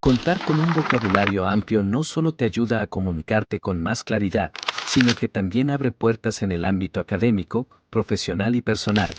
Contar con un vocabulario amplio no solo te ayuda a comunicarte con más claridad, sino que también abre puertas en el ámbito académico, profesional y personal.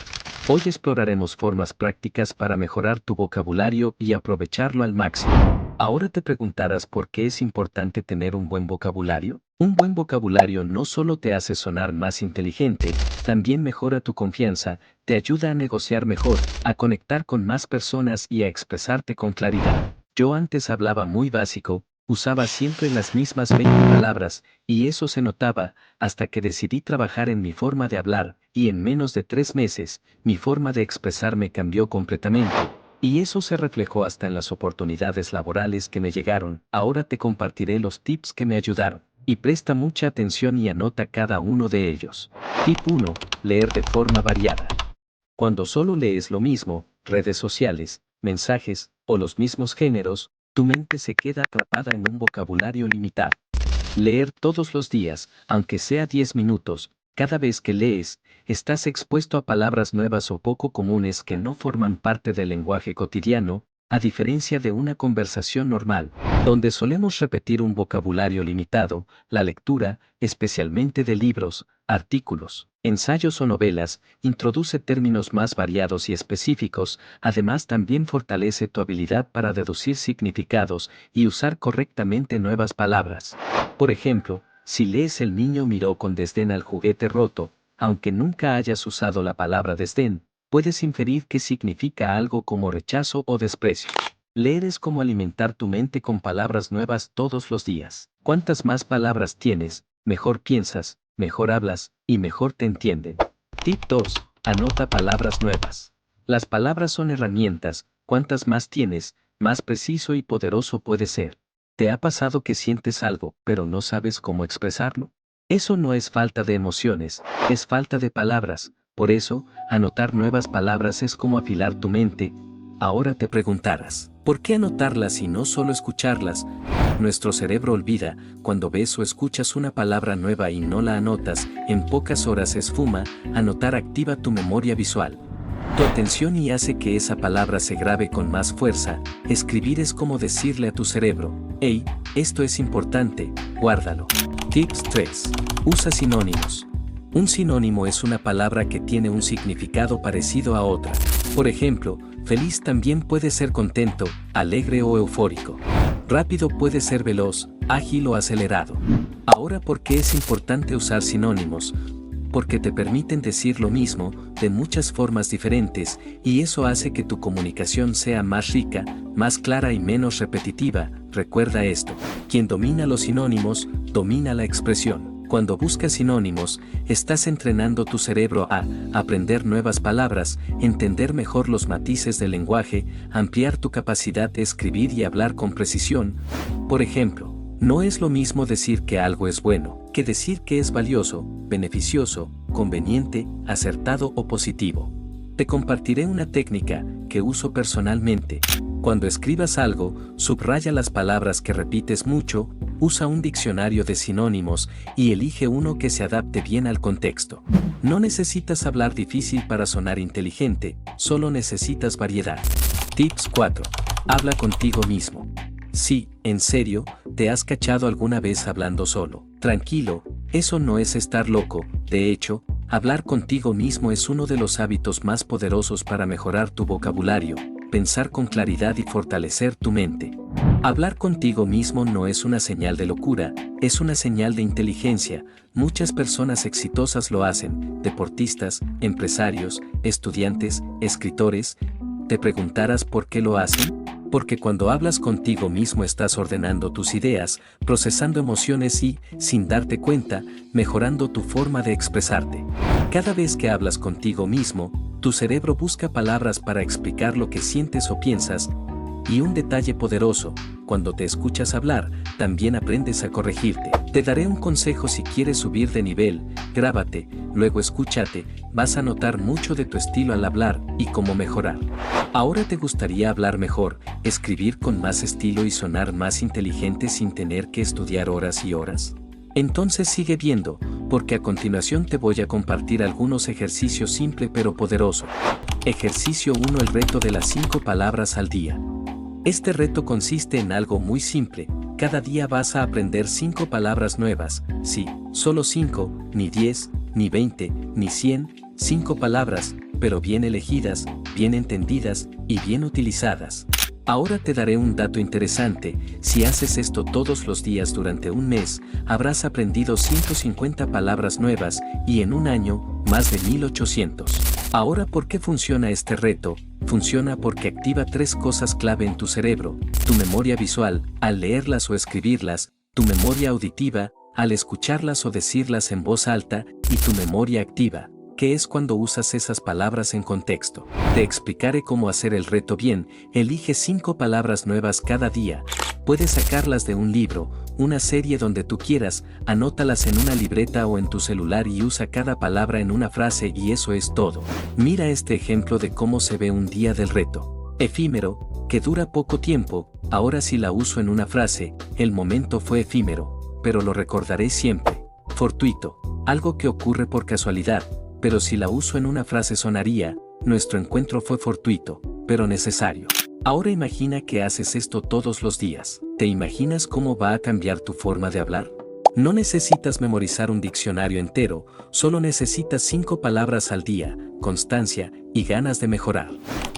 Hoy exploraremos formas prácticas para mejorar tu vocabulario y aprovecharlo al máximo. Ahora te preguntarás por qué es importante tener un buen vocabulario. Un buen vocabulario no solo te hace sonar más inteligente, también mejora tu confianza, te ayuda a negociar mejor, a conectar con más personas y a expresarte con claridad. Yo antes hablaba muy básico, usaba siempre las mismas 20 palabras, y eso se notaba, hasta que decidí trabajar en mi forma de hablar, y en menos de 3 meses, mi forma de expresarme cambió completamente. Y eso se reflejó hasta en las oportunidades laborales que me llegaron. Ahora te compartiré los tips que me ayudaron. Y presta mucha atención y anota cada uno de ellos. Tip 1. Leer de forma variada. Cuando solo lees lo mismo, redes sociales, mensajes o los mismos géneros, tu mente se queda atrapada en un vocabulario limitado. Leer todos los días, aunque sea 10 minutos, cada vez que lees, estás expuesto a palabras nuevas o poco comunes que no forman parte del lenguaje cotidiano, a diferencia de una conversación normal, donde solemos repetir un vocabulario limitado. La lectura, especialmente de libros, artículos, ensayos o novelas, introduce términos más variados y específicos. Además, también fortalece tu habilidad para deducir significados y usar correctamente nuevas palabras. Por ejemplo, si lees "El niño miró con desdén al juguete roto", aunque nunca hayas usado la palabra desdén, puedes inferir que significa algo como rechazo o desprecio. Leer es como alimentar tu mente con palabras nuevas todos los días. Cuantas más palabras tienes, mejor piensas, mejor hablas y mejor te entienden. Tip 2. Anota palabras nuevas. Las palabras son herramientas, cuantas más tienes, más preciso y poderoso puede ser. ¿Te ha pasado que sientes algo, pero no sabes cómo expresarlo? Eso no es falta de emociones, es falta de palabras. Por eso, anotar nuevas palabras es como afilar tu mente. Ahora te preguntarás, ¿por qué anotarlas y no solo escucharlas? Nuestro cerebro olvida. Cuando ves o escuchas una palabra nueva y no la anotas, en pocas horas se esfuma. Anotar activa tu memoria visual, tu atención, y hace que esa palabra se grabe con más fuerza. Escribir es como decirle a tu cerebro: hey, esto es importante, guárdalo. Tips 3. Usa sinónimos. Un sinónimo es una palabra que tiene un significado parecido a otra. Por ejemplo, feliz también puede ser contento, alegre o eufórico. Rápido puede ser veloz, ágil o acelerado. Ahora, ¿por qué es importante usar sinónimos? Porque te permiten decir lo mismo de muchas formas diferentes, y eso hace que tu comunicación sea más rica, más clara y menos repetitiva. Recuerda esto: quien domina los sinónimos, domina la expresión. Cuando buscas sinónimos, estás entrenando tu cerebro a aprender nuevas palabras, entender mejor los matices del lenguaje, ampliar tu capacidad de escribir y hablar con precisión. Por ejemplo, no es lo mismo decir que algo es bueno, que decir que es valioso, beneficioso, conveniente, acertado o positivo. Te compartiré una técnica que uso personalmente. Cuando escribas algo, subraya las palabras que repites mucho, usa un diccionario de sinónimos y elige uno que se adapte bien al contexto. No necesitas hablar difícil para sonar inteligente, solo necesitas variedad. Tips 4. Habla contigo mismo. Sí, en serio, ¿te has cachado alguna vez hablando solo? Tranquilo, eso no es estar loco. De hecho, hablar contigo mismo es uno de los hábitos más poderosos para mejorar tu vocabulario, pensar con claridad y fortalecer tu mente. Hablar contigo mismo no es una señal de locura, es una señal de inteligencia. Muchas personas exitosas lo hacen: deportistas, empresarios, estudiantes, escritores. ¿Te preguntarás por qué lo hacen? Porque cuando hablas contigo mismo estás ordenando tus ideas, procesando emociones y, sin darte cuenta, mejorando tu forma de expresarte. Cada vez que hablas contigo mismo, tu cerebro busca palabras para explicar lo que sientes o piensas. Y un detalle poderoso: cuando te escuchas hablar, también aprendes a corregirte. Te daré un consejo: si quieres subir de nivel, grábate, luego escúchate, vas a notar mucho de tu estilo al hablar y cómo mejorar. Ahora, ¿te gustaría hablar mejor, escribir con más estilo y sonar más inteligente sin tener que estudiar horas y horas? Entonces sigue viendo, porque a continuación te voy a compartir algunos ejercicios simples pero poderosos. Ejercicio 1: el reto de las 5 palabras al día. Este reto consiste en algo muy simple. Cada día vas a aprender 5 palabras nuevas. Sí, solo 5, ni 10, ni 20, ni 100, 5 palabras, pero bien elegidas, bien entendidas y bien utilizadas. Ahora te daré un dato interesante. Si haces esto todos los días durante un mes, habrás aprendido 150 palabras nuevas y en un año, más de 1800. Ahora, ¿por qué funciona este reto? Funciona porque activa 3 cosas clave en tu cerebro: tu memoria visual, al leerlas o escribirlas; tu memoria auditiva, al escucharlas o decirlas en voz alta; y tu memoria activa, que es cuando usas esas palabras en contexto. Te explicaré cómo hacer el reto bien. Elige 5 palabras nuevas cada día. Puedes sacarlas de un libro, una serie, donde tú quieras, anótalas en una libreta o en tu celular y usa cada palabra en una frase, y eso es todo. Mira este ejemplo de cómo se ve un día del reto. Efímero, que dura poco tiempo. Ahora si la uso en una frase, el momento fue efímero, pero lo recordaré siempre. Fortuito, algo que ocurre por casualidad, pero si la uso en una frase sonaría: nuestro encuentro fue fortuito, pero necesario. Ahora imagina que haces esto todos los días. ¿Te imaginas cómo va a cambiar tu forma de hablar? No necesitas memorizar un diccionario entero, solo necesitas 5 palabras al día, constancia y ganas de mejorar.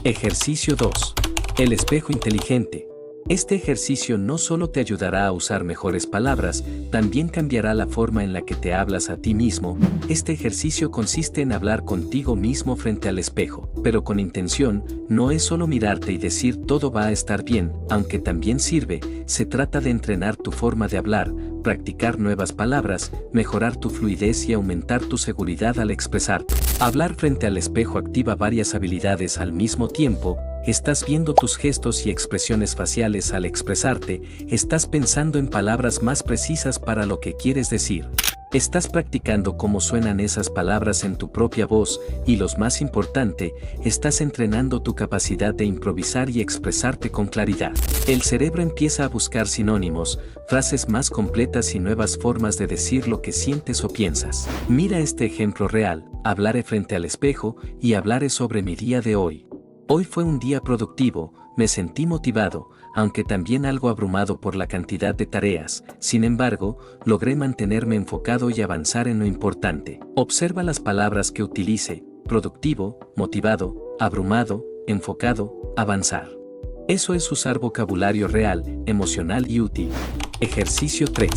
Ejercicio 2. El espejo inteligente. Este ejercicio no solo te ayudará a usar mejores palabras, también cambiará la forma en la que te hablas a ti mismo. Este ejercicio consiste en hablar contigo mismo frente al espejo, pero con intención. No es solo mirarte y decir todo va a estar bien, aunque también sirve. Se trata de entrenar tu forma de hablar, practicar nuevas palabras, mejorar tu fluidez y aumentar tu seguridad al expresarte. Hablar frente al espejo activa varias habilidades al mismo tiempo. Estás viendo tus gestos y expresiones faciales al expresarte, estás pensando en palabras más precisas para lo que quieres decir. Estás practicando cómo suenan esas palabras en tu propia voz y, lo más importante, estás entrenando tu capacidad de improvisar y expresarte con claridad. El cerebro empieza a buscar sinónimos, frases más completas y nuevas formas de decir lo que sientes o piensas. Mira este ejemplo real. Hablaré frente al espejo y hablaré sobre mi día de hoy. Hoy fue un día productivo, me sentí motivado, aunque también algo abrumado por la cantidad de tareas. Sin embargo, logré mantenerme enfocado y avanzar en lo importante. Observa las palabras que utilice: productivo, motivado, abrumado, enfocado, avanzar. Eso es usar vocabulario real, emocional y útil. Ejercicio 3.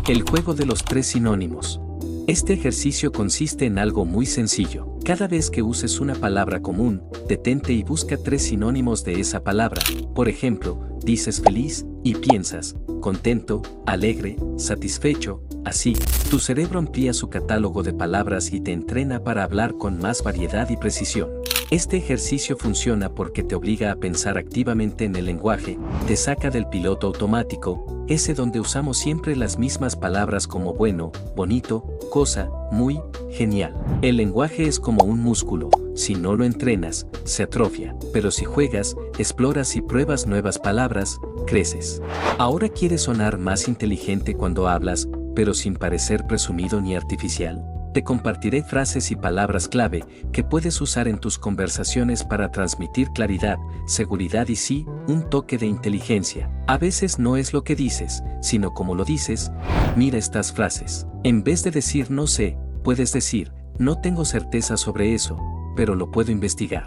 El juego de los 3 sinónimos. Este ejercicio consiste en algo muy sencillo. Cada vez que uses una palabra común, detente y busca 3 sinónimos de esa palabra. Por ejemplo, dices feliz y piensas contento, alegre, satisfecho. Así, tu cerebro amplía su catálogo de palabras y te entrena para hablar con más variedad y precisión. Este ejercicio funciona porque te obliga a pensar activamente en el lenguaje, te saca del piloto automático, ese donde usamos siempre las mismas palabras como bueno, bonito, cosa, muy, genial. El lenguaje es como un músculo. Si no lo entrenas, se atrofia, pero si juegas, exploras y pruebas nuevas palabras, creces. Ahora quieres sonar más inteligente cuando hablas, pero sin parecer presumido ni artificial. Te compartiré frases y palabras clave que puedes usar en tus conversaciones para transmitir claridad, seguridad y, sí, un toque de inteligencia. A veces no es lo que dices, sino cómo lo dices. Mira estas frases. En vez de decir no sé, puedes decir no tengo certeza sobre eso, pero lo puedo investigar.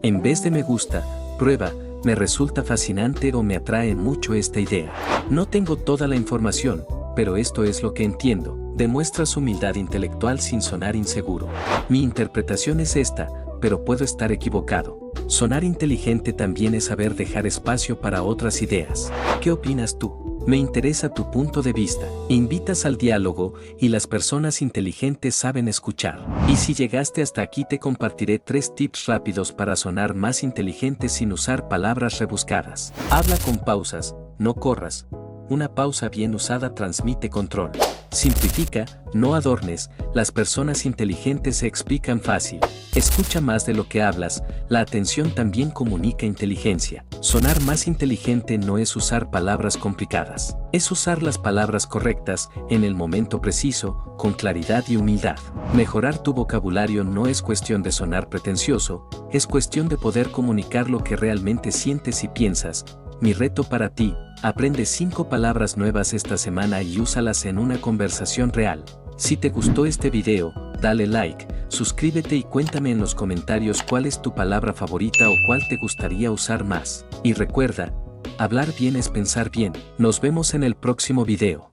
En vez de me gusta, prueba me resulta fascinante o me atrae mucho esta idea. No tengo toda la información, pero esto es lo que entiendo. Demuestras humildad intelectual sin sonar inseguro. Mi interpretación es esta, pero puedo estar equivocado. Sonar inteligente también es saber dejar espacio para otras ideas. ¿Qué opinas tú? Me interesa tu punto de vista. Invitas al diálogo y las personas inteligentes saben escuchar. Y si llegaste hasta aquí, te compartiré 3 tips rápidos para sonar más inteligente sin usar palabras rebuscadas. Habla con pausas, no corras. Una pausa bien usada transmite control. Simplifica, no adornes. Las personas inteligentes se explican fácil. Escucha más de lo que hablas. La atención también comunica inteligencia. Sonar más inteligente no es usar palabras complicadas. Es usar las palabras correctas, en el momento preciso, con claridad y humildad. Mejorar tu vocabulario no es cuestión de sonar pretencioso, es cuestión de poder comunicar lo que realmente sientes y piensas. Mi reto para ti: aprende 5 palabras nuevas esta semana y úsalas en una conversación real. Si te gustó este video, dale like, suscríbete y cuéntame en los comentarios cuál es tu palabra favorita o cuál te gustaría usar más. Y recuerda, hablar bien es pensar bien. Nos vemos en el próximo video.